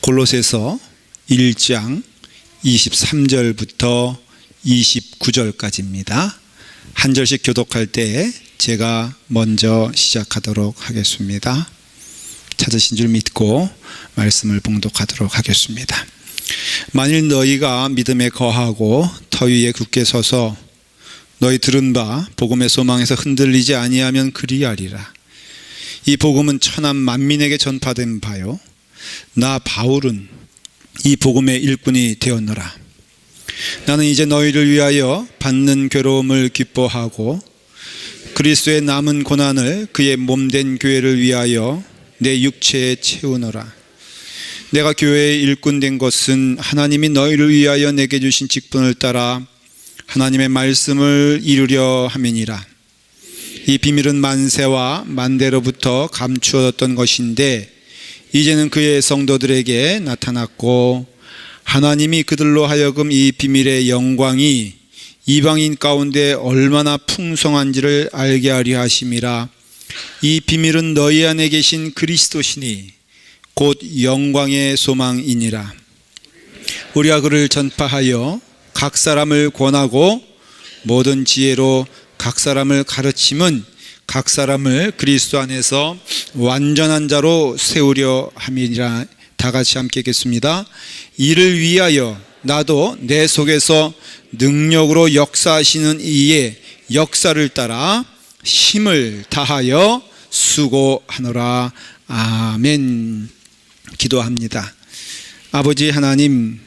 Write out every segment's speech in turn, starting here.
골로새서 1장 23절부터 29절까지입니다. 한 절씩 교독할 때 제가 먼저 시작하도록 하겠습니다. 찾으신 줄 믿고 말씀을 봉독하도록 하겠습니다. 만일 너희가 믿음에 거하고 터 위에 굳게 서서 너희 들은 바 복음의 소망에서 흔들리지 아니하면 그리하리라. 이 복음은 천한 만민에게 전파된 바요, 나 바울은 이 복음의 일꾼이 되었노라. 나는 이제 너희를 위하여 받는 괴로움을 기뻐하고 그리스도의 남은 고난을 그의 몸된 교회를 위하여 내 육체에 채우노라. 내가 교회의 일꾼 된 것은 하나님이 너희를 위하여 내게 주신 직분을 따라 하나님의 말씀을 이루려 함이니라. 이 비밀은 만세와 만대로부터 감추어졌던 것인데 이제는 그의 성도들에게 나타났고 하나님이 그들로 하여금 이 비밀의 영광이 이방인 가운데 얼마나 풍성한지를 알게 하려 하심이라. 이 비밀은 너희 안에 계신 그리스도시니 곧 영광의 소망이니라. 우리가 그를 전파하여 각 사람을 권하고 모든 지혜로 각 사람을 가르침은 각 사람을 그리스도 안에서 완전한 자로 세우려 함이니라. 다 같이 함께 읽겠습니다. 이를 위하여 나도 내 속에서 능력으로 역사하시는 이의 역사를 따라 힘을 다하여 수고하노라. 아멘. 기도합니다. 아버지 하나님,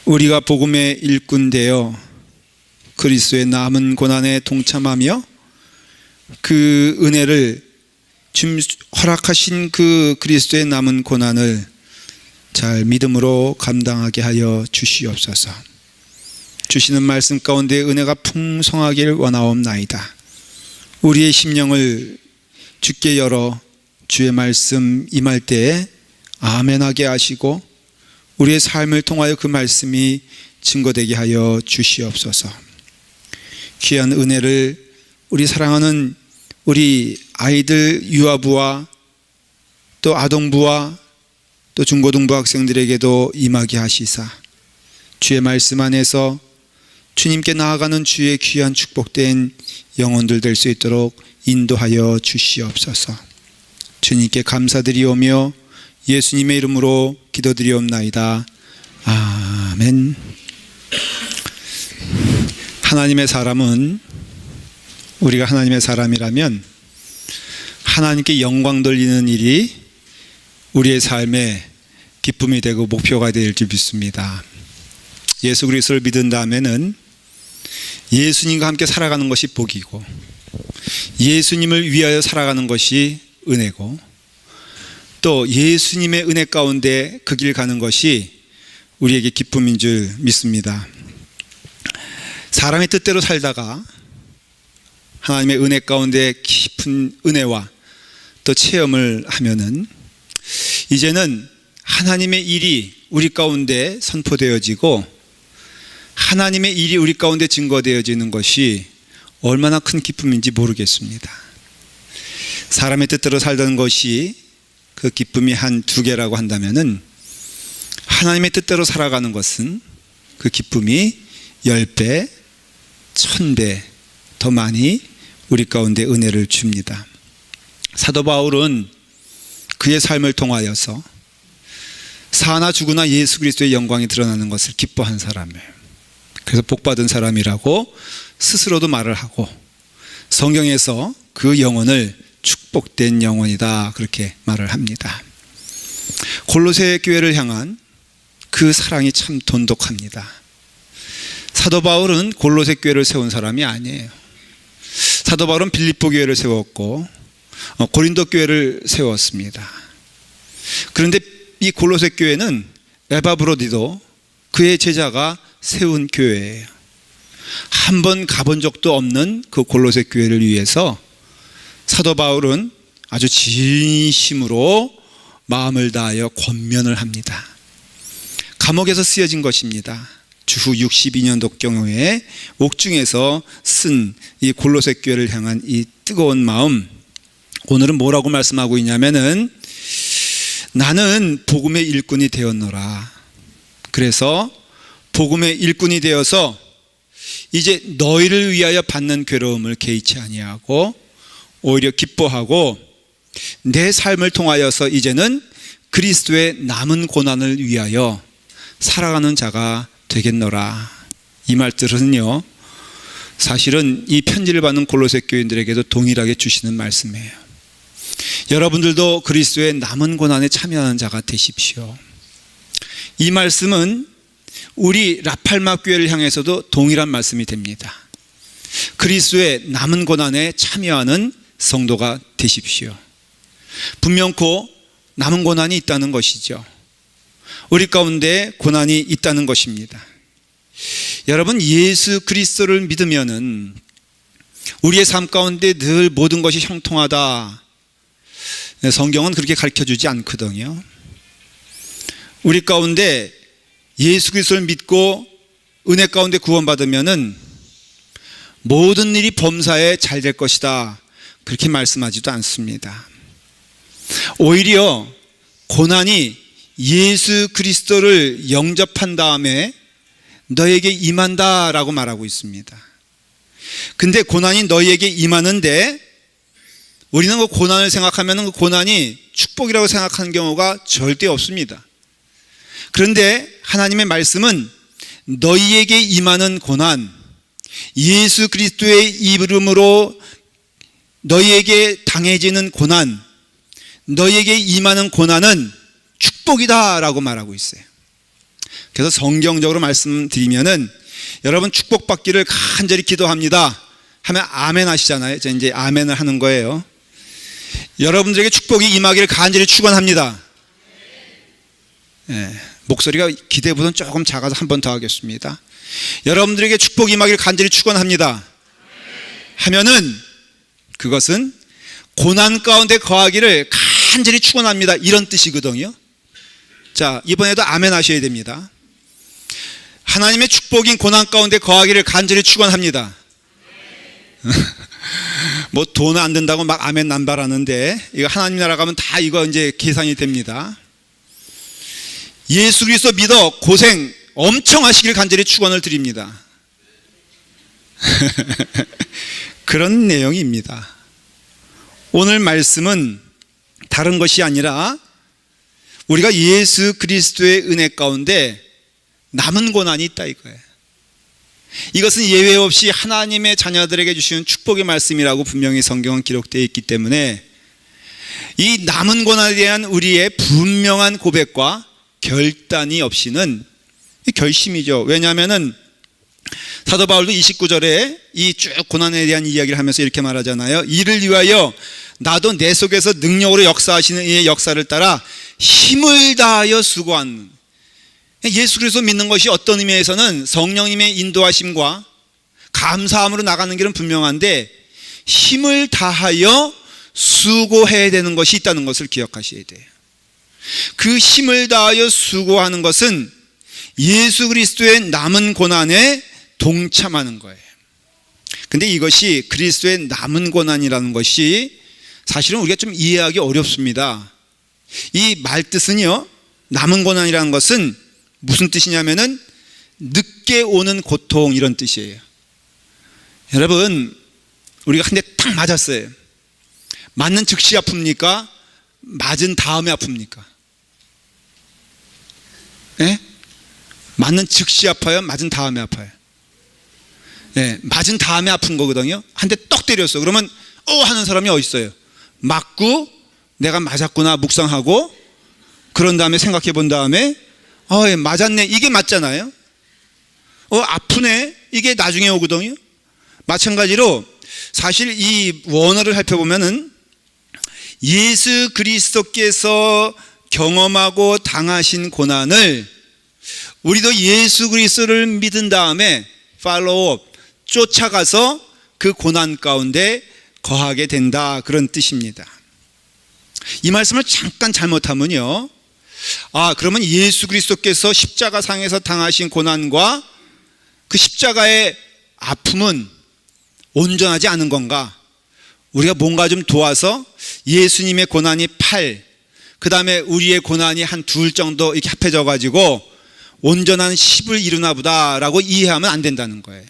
우리가 복음의 일꾼 되어 그리스도의 남은 고난에 동참하며 그 은혜를 허락하신 그 그리스도의 남은 고난을 잘 믿음으로 감당하게 하여 주시옵소서. 주시는 말씀 가운데 은혜가 풍성하길 원하옵나이다. 우리의 심령을 주께 열어 주의 말씀 임할 때에 아멘하게 하시고 우리의 삶을 통하여 그 말씀이 증거되게 하여 주시옵소서. 귀한 은혜를 우리 사랑하는 우리 아이들 유아부와 또 아동부와 또 중고등부 학생들에게도 임하게 하시사 주의 말씀 안에서 주님께 나아가는 주의 귀한 축복된 영혼들 될 수 있도록 인도하여 주시옵소서. 주님께 감사드리오며 예수님의 이름으로 기도드리옵나이다. 아멘. 하나님의 사람은, 우리가 하나님의 사람이라면 하나님께 영광 돌리는 일이 우리의 삶의 기쁨이 되고 목표가 될 줄 믿습니다. 예수 그리스도를 믿은 다음에는 예수님과 함께 살아가는 것이 복이고 예수님을 위하여 살아가는 것이 은혜고 또 예수님의 은혜 가운데 그 길 가는 것이 우리에게 기쁨인 줄 믿습니다. 사람의 뜻대로 살다가 하나님의 은혜 가운데 깊은 은혜와 또 체험을 하면은 이제는 하나님의 일이 우리 가운데 선포되어지고 하나님의 일이 우리 가운데 증거되어지는 것이 얼마나 큰 기쁨인지 모르겠습니다. 사람의 뜻대로 살던 것이 그 기쁨이 한 두 개라고 한다면은 하나님의 뜻대로 살아가는 것은 그 기쁨이 10배, 1000배 더 많이 우리 가운데 은혜를 줍니다. 사도 바울은 그의 삶을 통하여서 사나 죽으나 예수 그리스도의 영광이 드러나는 것을 기뻐한 사람이에요. 그래서 복받은 사람이라고 스스로도 말을 하고 성경에서 그 영혼을 축복된 영혼이다 그렇게 말을 합니다. 골로새 교회를 향한 그 사랑이 참 돈독합니다. 사도 바울은 골로새 교회를 세운 사람이 아니에요. 사도 바울은 빌립보 교회를 세웠고 고린도 교회를 세웠습니다. 그런데 이 골로새 교회는 에바브로디도 그의 제자가 세운 교회예요. 한 번 가본 적도 없는 그 골로새 교회를 위해서 사도 바울은 아주 진심으로 마음을 다하여 권면을 합니다. 감옥에서 쓰여진 것입니다. 주후 62년도 경우에 옥중에서 쓴 이 골로새 교회를 향한 이 뜨거운 마음, 오늘은 뭐라고 말씀하고 있냐면은 나는 복음의 일꾼이 되었노라. 그래서 복음의 일꾼이 되어서 이제 너희를 위하여 받는 괴로움을 개의치 아니하고 오히려 기뻐하고 내 삶을 통하여서 이제는 그리스도의 남은 고난을 위하여 살아가는 자가 되겠노라. 이 말들은요, 사실은 이 편지를 받는 골로새 교인들에게도 동일하게 주시는 말씀이에요. 여러분들도 그리스도의 남은 고난에 참여하는 자가 되십시오. 이 말씀은 우리 라팔마 교회를 향해서도 동일한 말씀이 됩니다. 그리스도의 남은 고난에 참여하는 성도가 되십시오. 분명코 남은 고난이 있다는 것이죠. 우리 가운데 고난이 있다는 것입니다. 여러분, 예수 그리스도를 믿으면은 우리의 삶 가운데 늘 모든 것이 형통하다. 성경은 그렇게 가르쳐주지 않거든요. 우리 가운데 예수 그리스도를 믿고 은혜 가운데 구원받으면은 모든 일이 범사에 잘 될 것이다. 그렇게 말씀하지도 않습니다. 오히려 고난이 예수 그리스도를 영접한 다음에 너에게 임한다라고 말하고 있습니다. 근데 고난이 너희에게 임하는데 우리는 그 고난을 생각하면 그 고난이 축복이라고 생각하는 경우가 절대 없습니다. 그런데 하나님의 말씀은 너희에게 임하는 고난, 예수 그리스도의 이름으로 너희에게 당해지는 고난, 너희에게 임하는 고난은 축복이다라고 말하고 있어요. 그래서 성경적으로 말씀드리면은 여러분 축복받기를 간절히 기도합니다 하면 아멘 하시잖아요. 이제 아멘을 하는 거예요. 여러분들에게 축복이 임하기를 간절히 축원합니다. 네, 목소리가 기대보다는 조금 작아서 한 번 더 하겠습니다. 여러분들에게 축복이 임하기를 간절히 축원합니다 하면은 그것은 고난 가운데 거하기를 간절히 축원합니다, 이런 뜻이거든요. 자, 이번에도 아멘 하셔야 됩니다. 하나님의 축복인 고난 가운데 거하기를 간절히 축원합니다. 뭐 돈 안 든다고 막 아멘 남발하는데 이거 하나님 나라 가면 다 이거 이제 계산이 됩니다. 예수 그리스도 믿어 고생 엄청 하시길 간절히 축원을 드립니다. 그런 내용입니다. 오늘 말씀은 다른 것이 아니라 우리가 예수 그리스도의 은혜 가운데 남은 고난이 있다 이거예요. 이것은 예외 없이 하나님의 자녀들에게 주시는 축복의 말씀이라고 분명히 성경은 기록되어 있기 때문에 이 남은 고난에 대한 우리의 분명한 고백과 결단이 없이는 결심이죠. 왜냐하면은 사도 바울도 29절에 이 쭉 고난에 대한 이야기를 하면서 이렇게 말하잖아요. 이를 위하여 나도 내 속에서 능력으로 역사하시는 이의 역사를 따라 힘을 다하여 수고하는, 예수 그리스도 믿는 것이 어떤 의미에서는 성령님의 인도하심과 감사함으로 나가는 길은 분명한데 힘을 다하여 수고해야 되는 것이 있다는 것을 기억하셔야 돼요. 그 힘을 다하여 수고하는 것은 예수 그리스도의 남은 고난에 동참하는 거예요. 근데 이것이 그리스도의 남은 고난이라는 것이 사실은 우리가 좀 이해하기 어렵습니다. 이 말뜻은요, 남은 고난이라는 것은 무슨 뜻이냐면은 늦게 오는 고통, 이런 뜻이에요. 여러분, 우리가 한 대 딱 맞았어요. 맞는 즉시 아픕니까? 맞은 다음에 아픕니까? 예? 맞는 즉시 아파요? 맞은 다음에 아파요? 예, 맞은 다음에 아픈 거거든요. 한 대 떡 때렸어. 그러면 하는 사람이 어디 있어요? 맞고 내가 맞았구나 묵상하고 그런 다음에 생각해 본 다음에 맞았네, 이게 맞잖아요. 아프네, 이게 나중에 오거든요. 마찬가지로 사실 이 원어를 살펴보면은 예수 그리스도께서 경험하고 당하신 고난을 우리도 예수 그리스도를 믿은 다음에 팔로우업, 쫓아가서 그 고난 가운데 거하게 된다, 그런 뜻입니다. 이 말씀을 잠깐 잘못하면요, 그러면 예수 그리스도께서 십자가상에서 당하신 고난과 그 십자가의 아픔은 온전하지 않은 건가? 우리가 뭔가 좀 도와서 예수님의 고난이 팔, 그 다음에 우리의 고난이 한 둘 정도 이렇게 합해져 가지고 온전한 10을 이루나 보다라고 이해하면 안 된다는 거예요.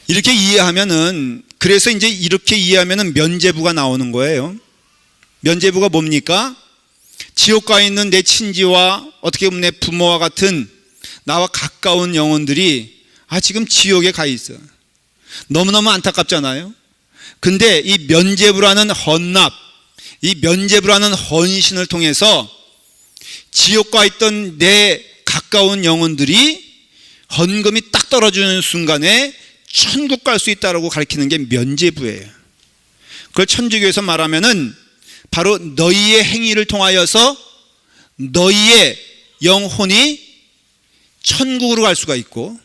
이렇게 이해하면은, 그래서 이제 이렇게 이해하면은 면죄부가 나오는 거예요. 면죄부가 뭡니까? 지옥 가 있는 내 친지와 어떻게 보면 내 부모와 같은 나와 가까운 영혼들이 지금 지옥에 가 있어. 너무너무 안타깝잖아요. 근데 이 면죄부라는 헌납, 이 면죄부라는 헌신을 통해서 지옥 가 있던 내 가까운 영혼들이 헌금이 딱 떨어지는 순간에 천국 갈 수 있다고 가르치는 게 면죄부예요. 그걸 천주교에서 말하면은 바로 너희의 행위를 통하여서 너희의 영혼이 천국으로 갈 수가 있고,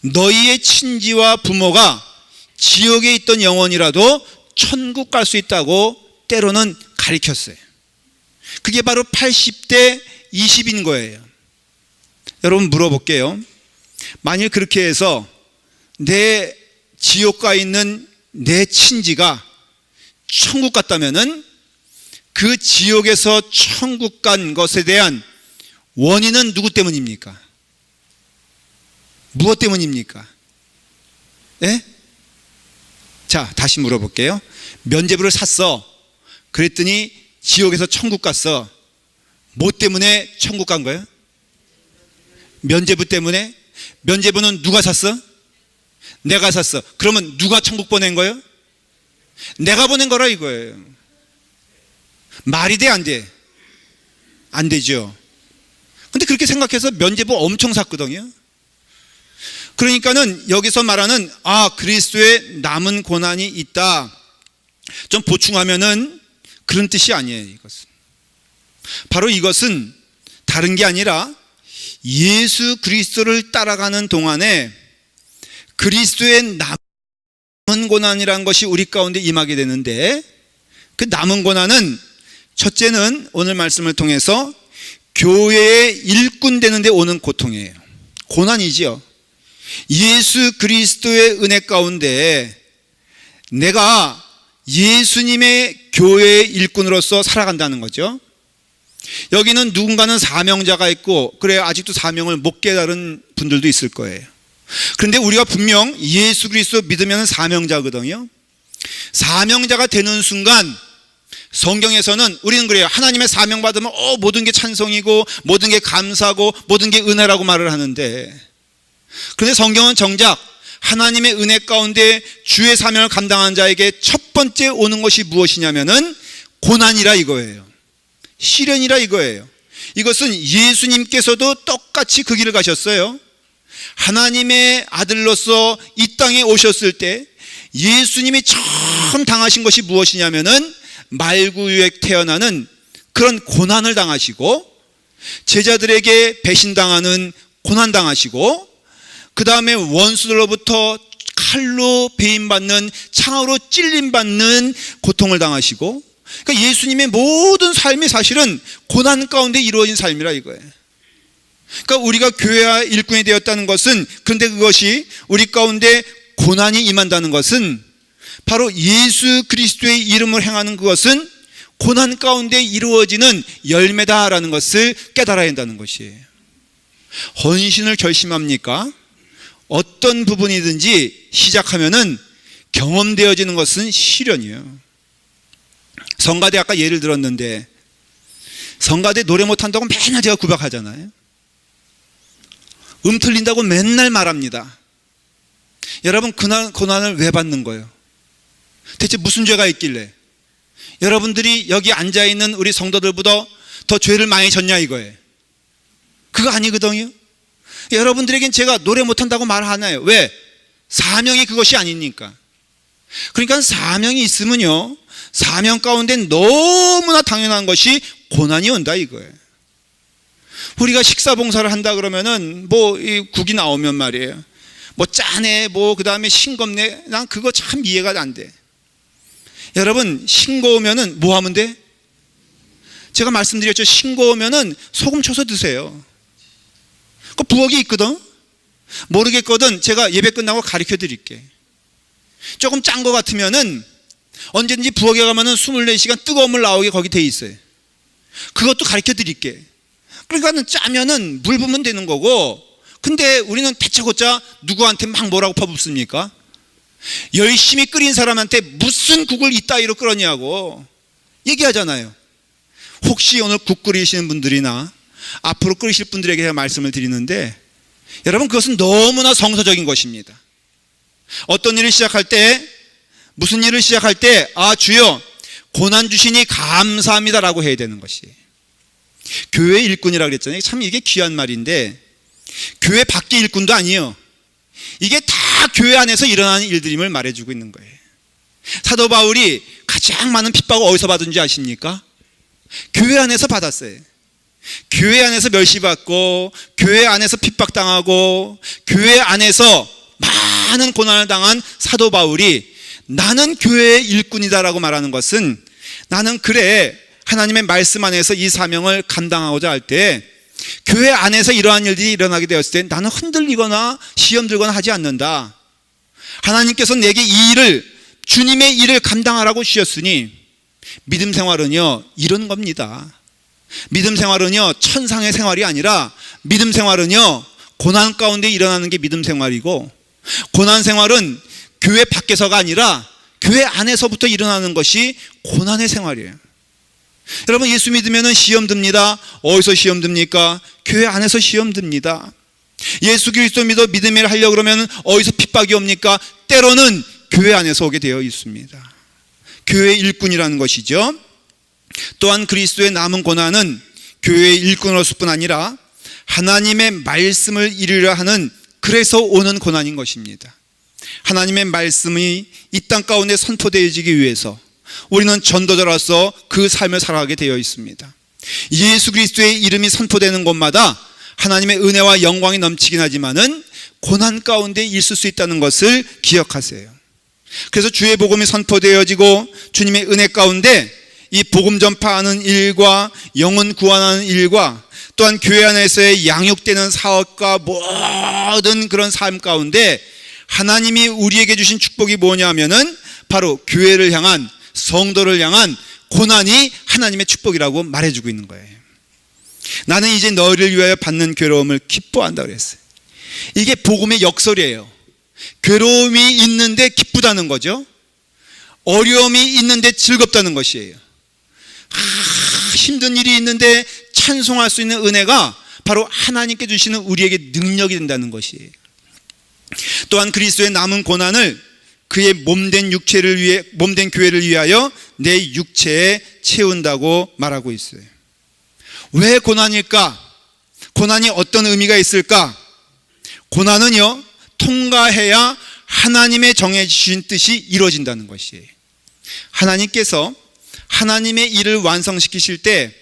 너희의 친지와 부모가 지옥에 있던 영혼이라도 천국 갈 수 있다고 때로는 가르쳤어요. 그게 바로 80대 20인 거예요. 여러분 물어볼게요. 만일 그렇게 해서 내 지옥 가 있는 내 친지가 천국 갔다면은 그 지옥에서 천국 간 것에 대한 원인은 누구 때문입니까? 무엇 때문입니까? 예? 자, 다시 물어볼게요. 면죄부를 샀어. 그랬더니 지옥에서 천국 갔어. 뭐 때문에 천국 간 거예요? 면죄부 때문에? 면죄부는 누가 샀어? 내가 샀어. 그러면 누가 천국 보낸 거예요? 내가 보낸 거라 이거예요. 말이 돼, 안 돼? 안 되죠. 근데 그렇게 생각해서 면죄부 엄청 샀거든요. 그러니까는 여기서 말하는 그리스도의 남은 고난이 있다, 좀 보충하면은 그런 뜻이 아니에요. 이것은 바로 이것은 다른 게 아니라 예수 그리스도를 따라가는 동안에 그리스도의 남은 고난이라는 것이 우리 가운데 임하게 되는데, 그 남은 고난은 첫째는 오늘 말씀을 통해서 교회의 일꾼 되는 데 오는 고통이에요. 고난이지요. 예수 그리스도의 은혜 가운데 내가 예수님의 교회의 일꾼으로서 살아간다는 거죠. 여기는 누군가는 사명자가 있고, 그래 아직도 사명을 못 깨달은 분들도 있을 거예요. 그런데 우리가 분명 예수 그리스도 믿으면 사명자거든요. 사명자가 되는 순간 성경에서는 우리는 그래요. 하나님의 사명 받으면 모든 게 찬송이고 모든 게 감사고 모든 게 은혜라고 말을 하는데, 그런데 성경은 정작 하나님의 은혜 가운데 주의 사명을 감당한 자에게 첫 번째 오는 것이 무엇이냐면은 고난이라 이거예요. 시련이라 이거예요. 이것은 예수님께서도 똑같이 그 길을 가셨어요. 하나님의 아들로서 이 땅에 오셨을 때 예수님이 처음 당하신 것이 무엇이냐면은 말구유에 태어나는 그런 고난을 당하시고, 제자들에게 배신당하는 고난 당하시고, 그 다음에 원수들로부터 칼로 배임받는, 창으로 찔림받는 고통을 당하시고, 그러니까 예수님의 모든 삶이 사실은 고난 가운데 이루어진 삶이라 이거예요. 그러니까 우리가 교회와 일꾼이 되었다는 것은, 그런데 그것이 우리 가운데 고난이 임한다는 것은 바로 예수 그리스도의 이름을 행하는 그것은 고난 가운데 이루어지는 열매다라는 것을 깨달아야 한다는 것이에요. 헌신을 결심합니까? 어떤 부분이든지 시작하면은 경험되어지는 것은 시련이에요. 성가대 아까 예를 들었는데, 성가대 노래 못한다고 맨날 제가 구박하잖아요. 틀린다고 맨날 말합니다. 여러분, 고난을 왜 받는 거예요? 대체 무슨 죄가 있길래 여러분들이 여기 앉아있는 우리 성도들보다 더 죄를 많이 졌냐 이거예요. 그거 아니거든요. 여러분들에겐 제가 노래 못한다고 말하나요? 왜? 사명이 그것이 아니니까. 그러니까 사명이 있으면요, 사명 가운데 너무나 당연한 것이 고난이 온다 이거예요. 우리가 식사 봉사를 한다 그러면은 이 국이 나오면 말이에요, 짜네, 그 다음에 싱겁네. 난 그거 참 이해가 안 돼. 여러분, 싱거우면은 뭐 하면 돼? 제가 말씀드렸죠. 싱거우면은 소금 쳐서 드세요. 그 부엌이 있거든. 모르겠거든 제가 예배 끝나고 가르쳐 드릴게. 조금 짠 거 같으면은 언제든지 부엌에 가면은 24시간 뜨거운 물 나오게 거기 돼 있어요. 그것도 가르쳐 드릴게. 그러니까 짜면은 물 부으면 되는 거고, 근데 우리는 다짜고짜 누구한테 막 뭐라고 퍼붓습니까? 열심히 끓인 사람한테 무슨 국을 이따위로 끓였냐고 얘기하잖아요. 혹시 오늘 국 끓이시는 분들이나 앞으로 끓이실 분들에게 제가 말씀을 드리는데, 여러분, 그것은 너무나 성서적인 것입니다. 어떤 일을 시작할 때, 무슨 일을 시작할 때, 아, 주여 고난 주시니 감사합니다라고 해야 되는 것이 교회 일꾼이라고 그랬잖아요. 참 이게 귀한 말인데, 교회 밖의 일꾼도 아니에요. 이게 다 교회 안에서 일어나는 일들임을 말해주고 있는 거예요. 사도 바울이 가장 많은 핍박을 어디서 받은지 아십니까? 교회 안에서 받았어요. 교회 안에서 멸시받고, 교회 안에서 핍박당하고, 교회 안에서 많은 고난을 당한 사도 바울이 나는 교회의 일꾼이다라고 말하는 것은, 나는 그래 하나님의 말씀 안에서 이 사명을 감당하고자 할 때 교회 안에서 이러한 일들이 일어나게 되었을 때 나는 흔들리거나 시험 들거나 하지 않는다. 하나님께서 내게 이 일을, 주님의 일을 감당하라고 주셨으니, 믿음 생활은요 이런 겁니다. 믿음 생활은요 천상의 생활이 아니라, 믿음 생활은요 고난 가운데 일어나는 게 믿음 생활이고, 고난 생활은 교회 밖에서가 아니라 교회 안에서부터 일어나는 것이 고난의 생활이에요. 여러분, 예수 믿으면 시험 듭니다. 어디서 시험 듭니까? 교회 안에서 시험 듭니다. 예수 그리스도 믿어 믿음을 하려고 그러면 어디서 핍박이 옵니까? 때로는 교회 안에서 오게 되어 있습니다. 교회의 일꾼이라는 것이죠. 또한 그리스도의 남은 고난은 교회의 일꾼으로서 뿐 아니라 하나님의 말씀을 이루려 하는, 그래서 오는 고난인 것입니다. 하나님의 말씀이 이 땅 가운데 선포되어지기 위해서 우리는 전도자로서 그 삶을 살아가게 되어 있습니다. 예수 그리스도의 이름이 선포되는 곳마다 하나님의 은혜와 영광이 넘치긴 하지만은 고난 가운데 있을 수 있다는 것을 기억하세요. 그래서 주의 복음이 선포되어지고 주님의 은혜 가운데 이 복음 전파하는 일과 영혼 구원하는 일과 또한 교회 안에서의 양육되는 사업과 모든 그런 삶 가운데 하나님이 우리에게 주신 축복이 뭐냐면은 바로 교회를 향한, 성도를 향한 고난이 하나님의 축복이라고 말해주고 있는 거예요. 나는 이제 너희를 위하여 받는 괴로움을 기뻐한다 그랬어요. 이게 복음의 역설이에요. 괴로움이 있는데 기쁘다는 거죠. 어려움이 있는데 즐겁다는 것이에요. 힘든 일이 있는데 찬송할 수 있는 은혜가 바로 하나님께 주시는 우리에게 능력이 된다는 것이에요. 또한 그리스도의 남은 고난을 그의 몸된 육체를 위해, 몸된 교회를 위하여 내 육체에 채운다고 말하고 있어요. 왜 고난일까? 고난이 어떤 의미가 있을까? 고난은요 통과해야 하나님의 정해주신 뜻이 이루어진다는 것이에요. 하나님께서 하나님의 일을 완성시키실 때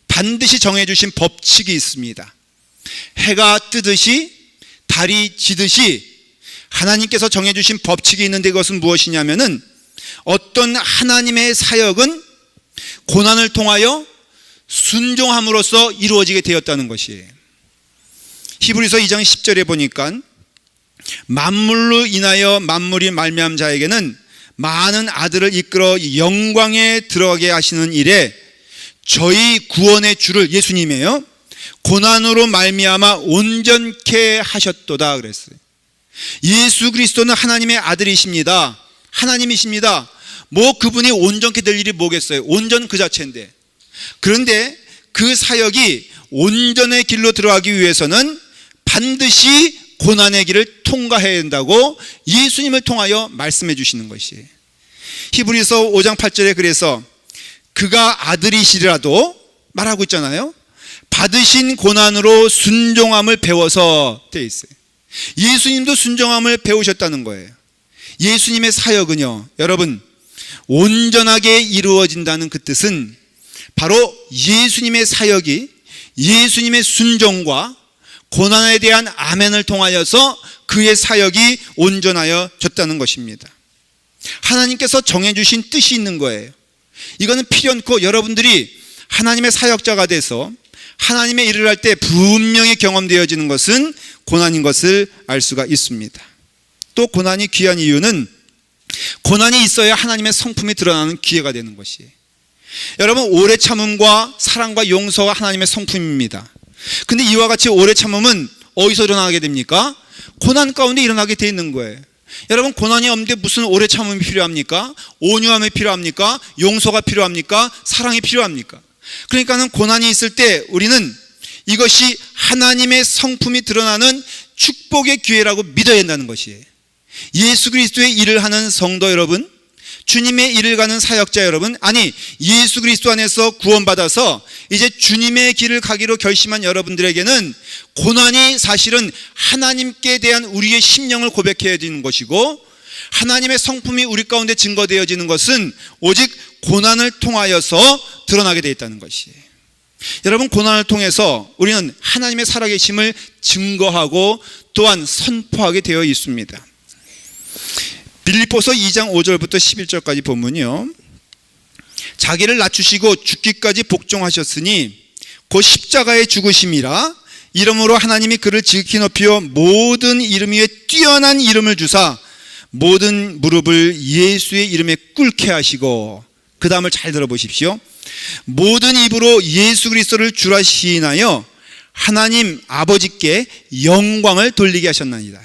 반드시 정해주신 법칙이 있습니다. 해가 뜨듯이 달이 지듯이 하나님께서 정해주신 법칙이 있는데, 그것은 무엇이냐면은 어떤 하나님의 사역은 고난을 통하여 순종함으로써 이루어지게 되었다는 것이에요. 히브리서 2장 10절에 보니까 만물로 인하여 만물이 말미암은 자에게는 많은 아들을 이끌어 영광에 들어가게 하시는 일에 저희 구원의 주를, 예수님이에요, 고난으로 말미암아 온전케 하셨도다 그랬어요. 예수 그리스도는 하나님의 아들이십니다. 하나님이십니다. 뭐 그분이 온전케 될 일이 뭐겠어요? 온전 그 자체인데. 그런데 그 사역이 온전의 길로 들어가기 위해서는 반드시 고난의 길을 통과해야 된다고 예수님을 통하여 말씀해 주시는 것이에요. 히브리서 5장 8절에 그래서 그가 아들이시라도 말하고 있잖아요. 받으신 고난으로 순종함을 배워서 되어 있어요. 예수님도 순종함을 배우셨다는 거예요. 예수님의 사역은요, 여러분, 온전하게 이루어진다는 그 뜻은 바로 예수님의 사역이 예수님의 순종과 고난에 대한 아멘을 통하여서 그의 사역이 온전하여졌다는 것입니다. 하나님께서 정해주신 뜻이 있는 거예요. 이거는 필연코 여러분들이 하나님의 사역자가 돼서 하나님의 일을 할 때 분명히 경험되어지는 것은 고난인 것을 알 수가 있습니다. 또 고난이 귀한 이유는 고난이 있어야 하나님의 성품이 드러나는 기회가 되는 것이에요. 여러분, 오래 참음과 사랑과 용서가 하나님의 성품입니다. 근데 이와 같이 오래 참음은 어디서 일어나게 됩니까? 고난 가운데 일어나게 돼 있는 거예요. 여러분, 고난이 없는데 무슨 오래 참음이 필요합니까? 온유함이 필요합니까? 용서가 필요합니까? 사랑이 필요합니까? 그러니까는 고난이 있을 때 우리는 이것이 하나님의 성품이 드러나는 축복의 기회라고 믿어야 한다는 것이에요. 예수 그리스도의 일을 하는 성도 여러분, 주님의 일을 가는 사역자 여러분, 아니 예수 그리스도 안에서 구원받아서 이제 주님의 길을 가기로 결심한 여러분들에게는 고난이 사실은 하나님께 대한 우리의 심령을 고백해야 되는 것이고, 하나님의 성품이 우리 가운데 증거되어지는 것은 오직 고난을 통하여서 드러나게 되어 있다는 것이에요. 여러분, 고난을 통해서 우리는 하나님의 살아계심을 증거하고 또한 선포하게 되어 있습니다. 빌립보서 2장 5절부터 11절까지 보면요, 자기를 낮추시고 죽기까지 복종하셨으니 곧 십자가의 죽으심이라 이름으로 하나님이 그를 지극히 높여 모든 이름 위에 뛰어난 이름을 주사 모든 무릎을 예수의 이름에 꿇게 하시고, 그 다음을 잘 들어보십시오. 모든 입으로 예수 그리스도를 주라 시인하여 하나님 아버지께 영광을 돌리게 하셨나이다.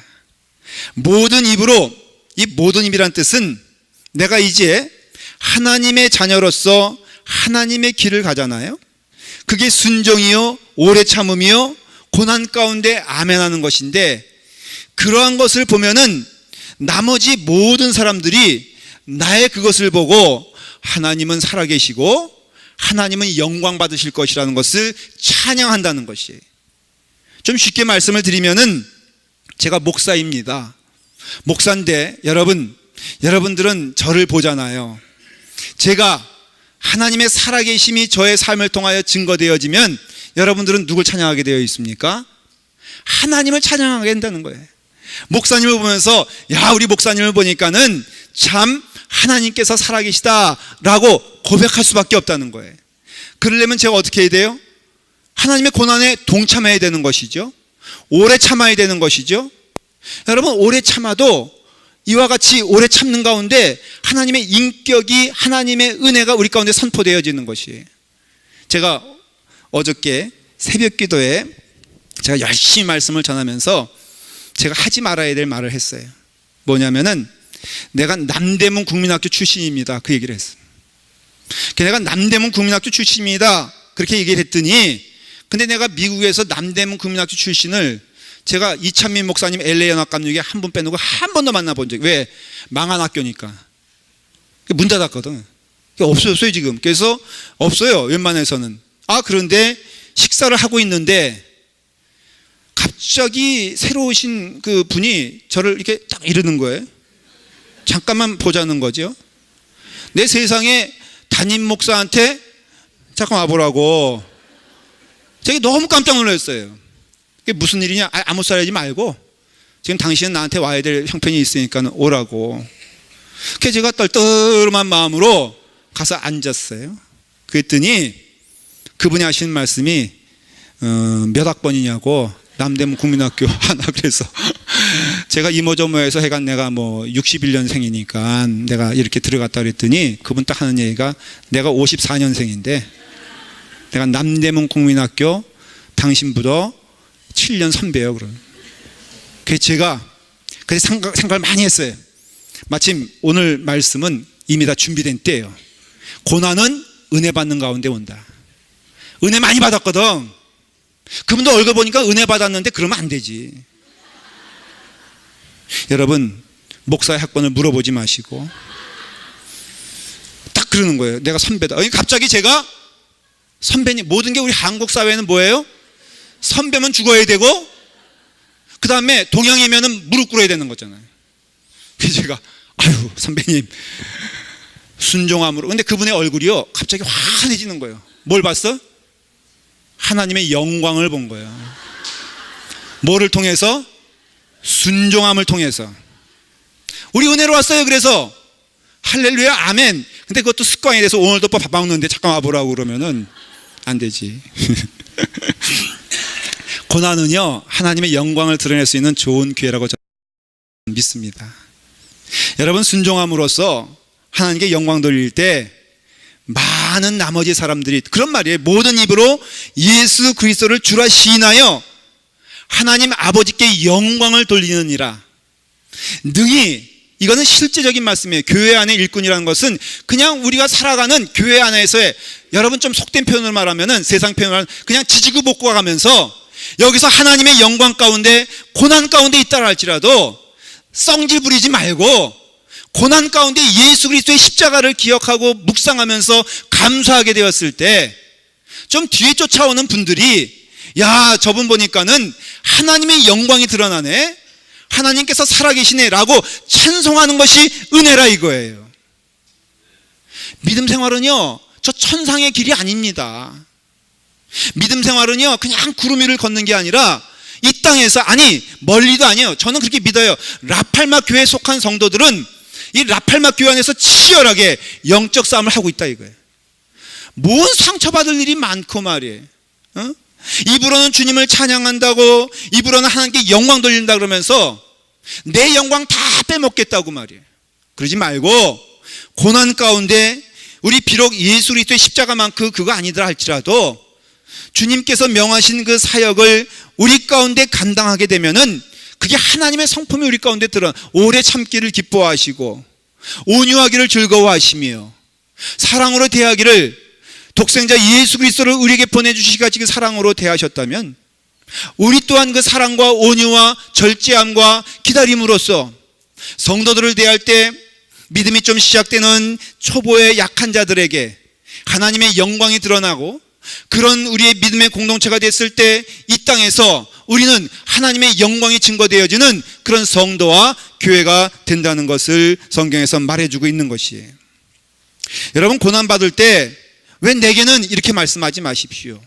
모든 입으로, 이 모든 입이란 뜻은 내가 이제 하나님의 자녀로서 하나님의 길을 가잖아요. 그게 순종이요, 오래 참음이요, 고난 가운데 아멘하는 것인데, 그러한 것을 보면은 나머지 모든 사람들이 나의 그것을 보고 하나님은 살아계시고 하나님은 영광 받으실 것이라는 것을 찬양한다는 것이에요. 좀 쉽게 말씀을 드리면은, 제가 목사입니다. 목사인데 여러분들은 저를 보잖아요. 제가 하나님의 살아계심이 저의 삶을 통하여 증거되어지면 여러분들은 누굴 찬양하게 되어 있습니까? 하나님을 찬양하게 된다는 거예요. 목사님을 보면서, 야, 우리 목사님을 보니까는 참 하나님께서 살아계시다라고 고백할 수밖에 없다는 거예요. 그러려면 제가 어떻게 해야 돼요? 하나님의 고난에 동참해야 되는 것이죠. 오래 참아야 되는 것이죠. 여러분, 오래 참아도 이와 같이 오래 참는 가운데 하나님의 인격이, 하나님의 은혜가 우리 가운데 선포되어지는 것이에요. 제가 어저께 새벽 기도에 제가 열심히 말씀을 전하면서 제가 하지 말아야 될 말을 했어요. 뭐냐면은, 내가 남대문 국민학교 출신입니다, 그 얘기를 했어요. 내가 남대문 국민학교 출신입니다, 그렇게 얘기를 했더니, 근데 내가 미국에서 남대문 국민학교 출신을 제가 이찬민 목사님 LA 연합감독에 한 분 빼놓고 한 번도 만나본 적이, 왜? 망한 학교니까. 문 닫았거든. 없어졌어요 지금. 그래서 없어요, 웬만해서는. 그런데 식사를 하고 있는데 갑자기 새로 오신 그 분이 저를 이렇게 딱 이러는 거예요. 잠깐만 보자는 거죠. 내 세상에 담임 목사한테 잠깐 와보라고. 제가 너무 깜짝 놀랐어요. 그게 무슨 일이냐? 아무 소리 하지 말고 지금 당신은 나한테 와야 될 형편이 있으니까 오라고. 그래서 제가 떨떠름한 마음으로 가서 앉았어요. 그랬더니 그분이 하시는 말씀이 몇 학번이냐고, 남대문 국민학교 하나. 그래서 제가 이모저모해서 해간 내가 뭐 61년생이니까 내가 이렇게 들어갔다 그랬더니 그분 딱 하는 얘기가, 내가 54년생인데 내가 남대문 국민학교 당신보다 7년 선배예요. 그래서 제가 생각을 많이 했어요. 마침 오늘 말씀은 이미 다 준비된 때예요. 고난은 은혜 받는 가운데 온다. 은혜 많이 받았거든. 그분도 얼굴 보니까 은혜 받았는데 그러면 안 되지. 여러분, 목사의 학번을 물어보지 마시고 딱 그러는 거예요. 내가 선배다. 갑자기 제가 선배님, 모든 게 우리 한국 사회는 뭐예요? 선배면 죽어야 되고 그 다음에 동양이면은 무릎 꿇어야 되는 거잖아요. 그래서 제가 아유 선배님 순종함으로. 근데 그분의 얼굴이요 갑자기 환해지는 거예요. 뭘 봤어? 하나님의 영광을 본 거예요. 뭐를 통해서? 순종함을 통해서. 우리 은혜로 왔어요. 그래서 할렐루야 아멘. 근데 그것도 습관이 돼서 오늘도 밥 먹는데 잠깐 와보라고 그러면은 안 되지. 고난은요 하나님의 영광을 드러낼 수 있는 좋은 기회라고 저는 믿습니다. 여러분, 순종함으로써 하나님께 영광 돌릴 때 많은 나머지 사람들이 그런 말이에요. 모든 입으로 예수 그리스도를 주라 시인하여 하나님 아버지께 영광을 돌리느니라. 능히, 이거는 실제적인 말씀이에요. 교회 안의 일꾼이라는 것은 그냥 우리가 살아가는 교회 안에서의, 여러분 좀 속된 표현을 말하면은, 세상 표현을 말하면 그냥 지지고 볶고 가면서 여기서 하나님의 영광 가운데 고난 가운데 있다라 할지라도 썽질 부리지 말고 고난 가운데 예수 그리스도의 십자가를 기억하고 묵상하면서 감사하게 되었을 때 좀 뒤에 쫓아오는 분들이, 야, 저분 보니까는 하나님의 영광이 드러나네, 하나님께서 살아계시네 라고 찬송하는 것이 은혜라 이거예요. 믿음 생활은요, 저 천상의 길이 아닙니다. 믿음 생활은요, 그냥 구름 위를 걷는 게 아니라 이 땅에서, 아니 멀리도 아니에요. 저는 그렇게 믿어요. 라팔마 교회에 속한 성도들은 이 라팔마 교회 안에서 치열하게 영적 싸움을 하고 있다 이거예요. 뭔 상처받을 일이 많고 말이에요. 입으로는 주님을 찬양한다고, 입으로는 하나님께 영광 돌린다 그러면서 내 영광 다 빼먹겠다고 말이에요. 그러지 말고 고난 가운데 우리 비록 예수 그리스도의 십자가만큼 그거 아니더라 할지라도 주님께서 명하신 그 사역을 우리 가운데 감당하게 되면은 그게 하나님의 성품이 우리 가운데 드러나, 오래 참기를 기뻐하시고 온유하기를 즐거워하시며 사랑으로 대하기를, 독생자 예수 그리스도를 우리에게 보내주시기까지 그 사랑으로 대하셨다면 우리 또한 그 사랑과 온유와 절제함과 기다림으로써 성도들을 대할 때 믿음이 좀 시작되는 초보의 약한 자들에게 하나님의 영광이 드러나고, 그런 우리의 믿음의 공동체가 됐을 때 이 땅에서 우리는 하나님의 영광이 증거되어지는 그런 성도와 교회가 된다는 것을 성경에서 말해주고 있는 것이에요. 여러분, 고난받을 때 왜 내게는 이렇게 말씀하지 마십시오.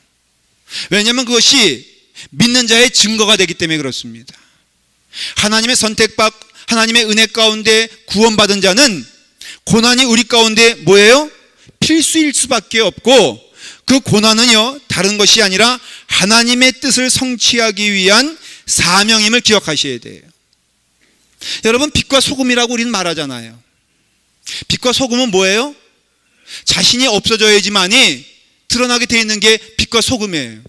왜냐하면 그것이 믿는 자의 증거가 되기 때문에 그렇습니다. 하나님의 선택받, 하나님의 은혜 가운데 구원받은 자는 고난이 우리 가운데 뭐예요? 필수일 수밖에 없고, 그 고난은요, 다른 것이 아니라 하나님의 뜻을 성취하기 위한 사명임을 기억하셔야 돼요. 여러분, 빛과 소금이라고 우리는 말하잖아요. 빛과 소금은 뭐예요? 자신이 없어져야지만이 드러나게 되어 있는 게 빛과 소금이에요.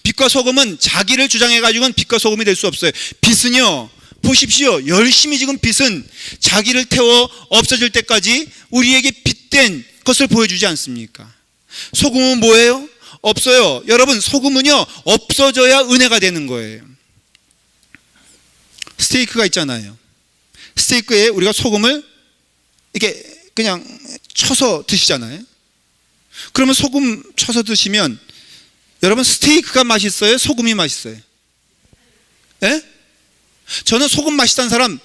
빛과 소금은 자기를 주장해가지고는 빛과 소금이 될 수 없어요. 빛은요, 보십시오. 열심히 지금 빛은 자기를 태워 없어질 때까지 우리에게 빛된 것을 보여주지 않습니까? 소금은 뭐예요? 없어요. 여러분, 소금은요, 없어져야 은혜가 되는 거예요. 스테이크가 있잖아요. 스테이크에 우리가 소금을 이렇게 그냥 쳐서 드시잖아요. 그러면 소금 쳐서 드시면 여러분, 스테이크가 맛있어요? 소금이 맛있어요? 예? 저는 소금 맛있다는 사람,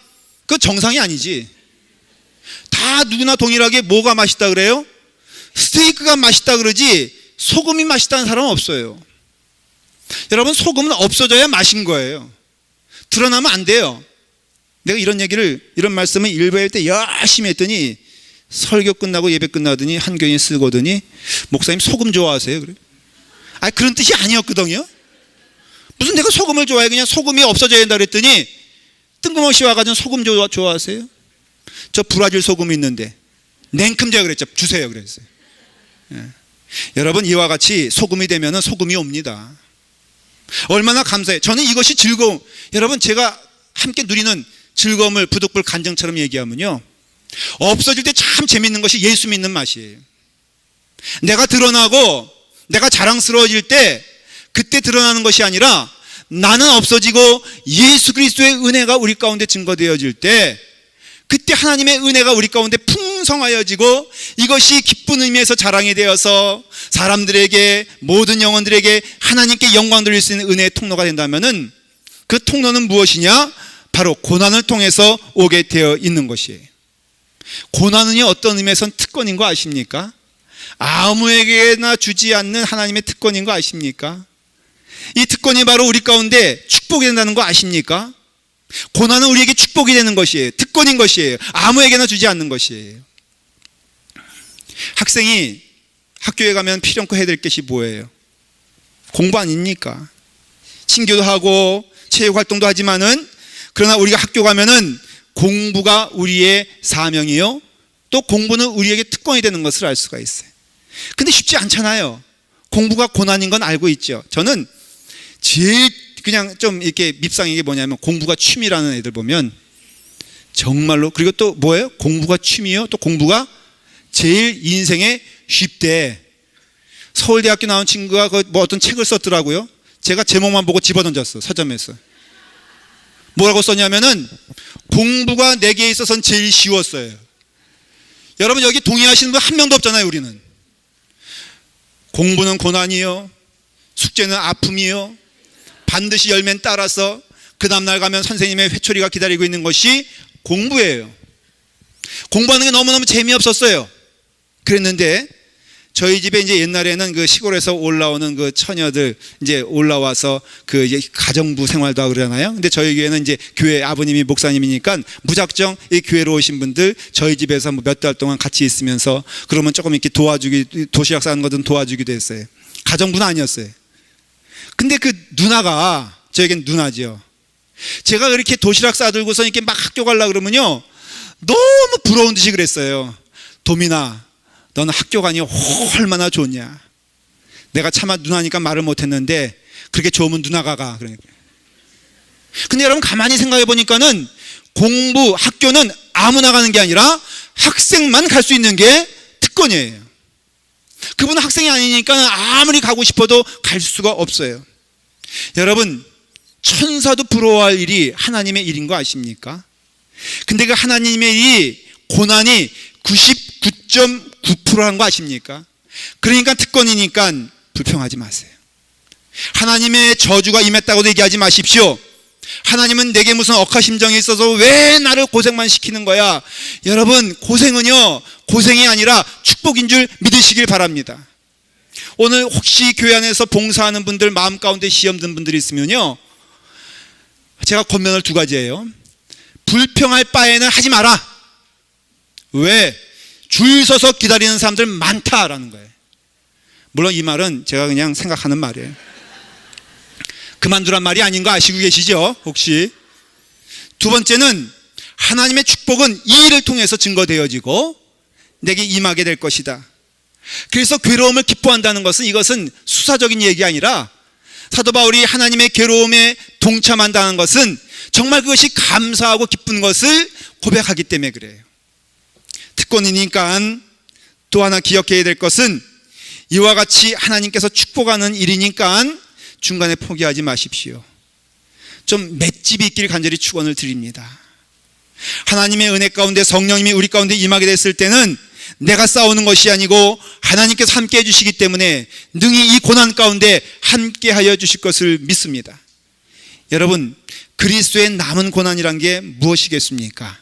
그거 정상이 아니지. 다 누구나 동일하게 뭐가 맛있다 그래요? 스테이크가 맛있다 그러지 소금이 맛있다는 사람은 없어요. 여러분, 소금은 없어져야 맛인 거예요. 드러나면 안 돼요. 내가 이런 말씀을 일부할 때 열심히 했더니 설교 끝나고 예배 끝나더니 한 교인이 쓰거든요. 목사님 소금 좋아하세요? 그래? 아니, 그런 뜻이 아니었거든요. 무슨 내가 소금을 좋아해? 그냥 소금이 없어져야 된다 그랬더니 뜬금없이 와가지고 소금 좋아하세요? 저 브라질 소금 있는데 냉큼제가 그랬죠. 주세요 그랬어요. 예. 여러분, 이와 같이 소금이 되면 소금이 옵니다. 얼마나 감사해요. 저는 이것이 즐거움. 여러분, 제가 함께 누리는 즐거움을 부득불 간증처럼 얘기하면요, 없어질 때 참 재밌는 것이 예수 믿는 맛이에요. 내가 드러나고 내가 자랑스러워질 때 그때 드러나는 것이 아니라 나는 없어지고 예수 그리스도의 은혜가 우리 가운데 증거되어질 때 그때 하나님의 은혜가 우리 가운데 풍성하여지고 이것이 기쁜 의미에서 자랑이 되어서 사람들에게, 모든 영혼들에게 하나님께 영광 돌릴 수 있는 은혜의 통로가 된다면은 그 통로는 무엇이냐? 바로 고난을 통해서 오게 되어 있는 것이에요. 고난은요, 어떤 의미에서는 특권인 거 아십니까? 아무에게나 주지 않는 하나님의 특권인 거 아십니까? 이 특권이 바로 우리 가운데 축복이 된다는 거 아십니까? 고난은 우리에게 축복이 되는 것이에요. 특권인 것이에요. 아무에게나 주지 않는 것이에요. 학생이 학교에 가면 필연코 해야 될 것이 뭐예요? 공부 아닙니까? 친교도 하고 체육활동도 하지만은, 그러나 우리가 학교 가면은 공부가 우리의 사명이요, 또 공부는 우리에게 특권이 되는 것을 알 수가 있어요. 근데 쉽지 않잖아요. 공부가 고난인 건 알고 있죠. 저는 제일 그냥 좀 이렇게 밉상인 게 뭐냐면, 공부가 취미라는 애들 보면 정말로, 그리고 또 뭐예요? 공부가 취미요, 또 공부가 제일 인생에 쉽대. 서울대학교 나온 친구가 뭐 어떤 책을 썼더라고요. 제가 제목만 보고 집어던졌어, 서점에서. 뭐라고 썼냐면은, 공부가 내게 있어서는 제일 쉬웠어요. 여러분, 여기 동의하시는 분 한 명도 없잖아요. 우리는 공부는 고난이요, 숙제는 아픔이요, 반드시 열매는 따라서 그 다음날 가면 선생님의 회초리가 기다리고 있는 것이 공부예요. 공부하는 게 너무너무 재미없었어요. 그랬는데 저희 집에 이제 옛날에는 그 시골에서 올라오는 그 처녀들 이제 올라와서 그 이제 가정부 생활도 하고 그러잖아요. 근데 저희 교회는 이제 교회 아버님이 목사님이니까 무작정 이 교회로 오신 분들 저희 집에서 뭐 몇 달 동안 같이 있으면서 그러면 조금 이렇게 도시락 싸는 거든 도와주기도 했어요. 가정부는 아니었어요. 근데 그 누나가, 저에겐 누나죠. 제가 그렇게 도시락 싸들고서 이렇게 막 학교 가려고 그러면요, 너무 부러운 듯이 그랬어요. 도민아, 너는 학교 가니 얼마나 좋냐. 내가 차마 누나니까 말을 못했는데 그렇게 좋으면 누나가 가. 그러니까. 근데 여러분 가만히 생각해 보니까는 공부, 학교는 아무나 가는 게 아니라 학생만 갈 수 있는 게 특권이에요. 그분은 학생이 아니니까 아무리 가고 싶어도 갈 수가 없어요. 여러분, 천사도 부러워할 일이 하나님의 일인 거 아십니까? 근데 그 하나님의 일이 고난이 99.9%한 거 아십니까? 그러니까 특권이니까 불평하지 마세요. 하나님의 저주가 임했다고도 얘기하지 마십시오. 하나님은 내게 무슨 억하심정이 있어서 왜 나를 고생만 시키는 거야? 여러분, 고생은요, 고생이 아니라 축복인 줄 믿으시길 바랍니다. 오늘 혹시 교회 안에서 봉사하는 분들, 마음 가운데 시험 든 분들이 있으면요, 제가 권면을 두 가지예요. 불평할 바에는 하지 마라. 왜? 줄 서서 기다리는 사람들 많다라는 거예요. 물론 이 말은 제가 그냥 생각하는 말이에요. 그만두란 말이 아닌 거 아시고 계시죠? 혹시? 두 번째는, 하나님의 축복은 이 일을 통해서 증거되어지고 내게 임하게 될 것이다. 그래서 괴로움을 기뻐한다는 것은, 이것은 수사적인 얘기 아니라 사도 바울이 하나님의 괴로움에 동참한다는 것은 정말 그것이 감사하고 기쁜 것을 고백하기 때문에 그래요. 특권이니까 또 하나 기억해야 될 것은, 이와 같이 하나님께서 축복하는 일이니까 중간에 포기하지 마십시오. 좀 맷집이 있길 간절히 축원을 드립니다. 하나님의 은혜 가운데 성령님이 우리 가운데 임하게 됐을 때는 내가 싸우는 것이 아니고 하나님께서 함께 해주시기 때문에 능히 이 고난 가운데 함께 하여 주실 것을 믿습니다. 여러분, 그리스도의 남은 고난이란 게 무엇이겠습니까?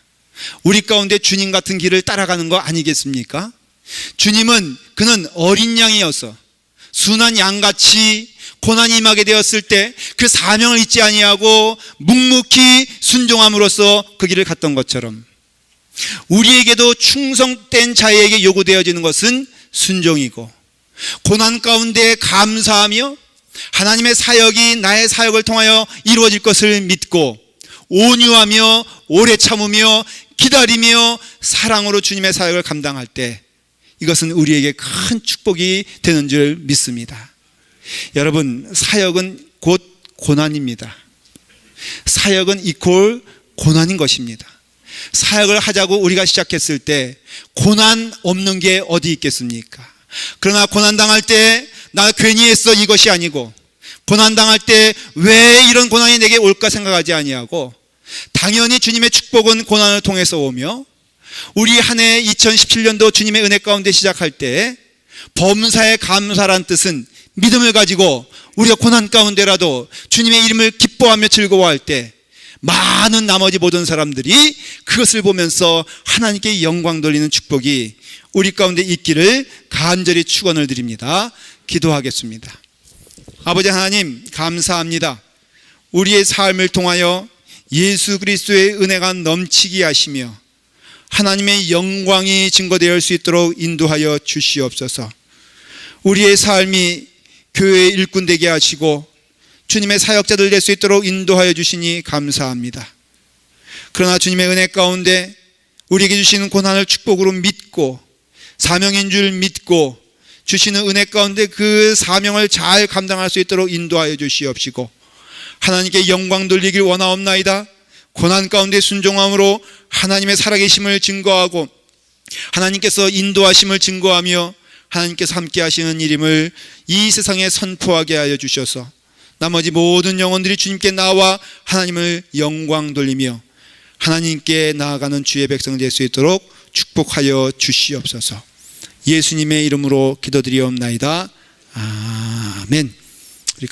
우리 가운데 주님 같은 길을 따라가는 거 아니겠습니까? 주님은, 그는 어린 양이어서 순한 양같이 고난이 임하게 되었을 때 그 사명을 잊지 아니하고 묵묵히 순종함으로써 그 길을 갔던 것처럼, 우리에게도 충성된 자에게 요구되어지는 것은 순종이고, 고난 가운데 감사하며 하나님의 사역이 나의 사역을 통하여 이루어질 것을 믿고 온유하며 오래 참으며 기다리며 사랑으로 주님의 사역을 감당할 때, 이것은 우리에게 큰 축복이 되는 줄 믿습니다. 여러분, 사역은 곧 고난입니다. 사역은 이퀄 고난인 것입니다. 사역을 하자고 우리가 시작했을 때 고난 없는 게 어디 있겠습니까? 그러나 고난당할 때 나 괜히 했어 이것이 아니고, 고난당할 때 왜 이런 고난이 내게 올까 생각하지 아니하고, 당연히 주님의 축복은 고난을 통해서 오며, 우리 한 해 2017년도 주님의 은혜 가운데 시작할 때 범사에 감사란 뜻은 믿음을 가지고 우리가 고난 가운데라도 주님의 이름을 기뻐하며 즐거워할 때 많은 나머지 모든 사람들이 그것을 보면서 하나님께 영광 돌리는 축복이 우리 가운데 있기를 간절히 축원을 드립니다. 기도하겠습니다. 아버지 하나님, 감사합니다. 우리의 삶을 통하여 예수 그리스도의 은혜가 넘치게 하시며 하나님의 영광이 증거될 수 있도록 인도하여 주시옵소서. 우리의 삶이 교회의 일꾼 되게 하시고 주님의 사역자들 될 수 있도록 인도하여 주시니 감사합니다. 그러나 주님의 은혜 가운데 우리에게 주시는 고난을 축복으로 믿고 사명인 줄 믿고 주시는 은혜 가운데 그 사명을 잘 감당할 수 있도록 인도하여 주시옵시고 하나님께 영광 돌리길 원하옵나이다. 고난 가운데 순종함으로 하나님의 살아계심을 증거하고 하나님께서 인도하심을 증거하며 하나님께서 함께 하시는 일임을 이 세상에 선포하게 하여 주셔서 나머지 모든 영혼들이 주님께 나와 하나님을 영광 돌리며 하나님께 나아가는 주의 백성 될 수 있도록 축복하여 주시옵소서. 예수님의 이름으로 기도드리옵나이다. 아멘. 우리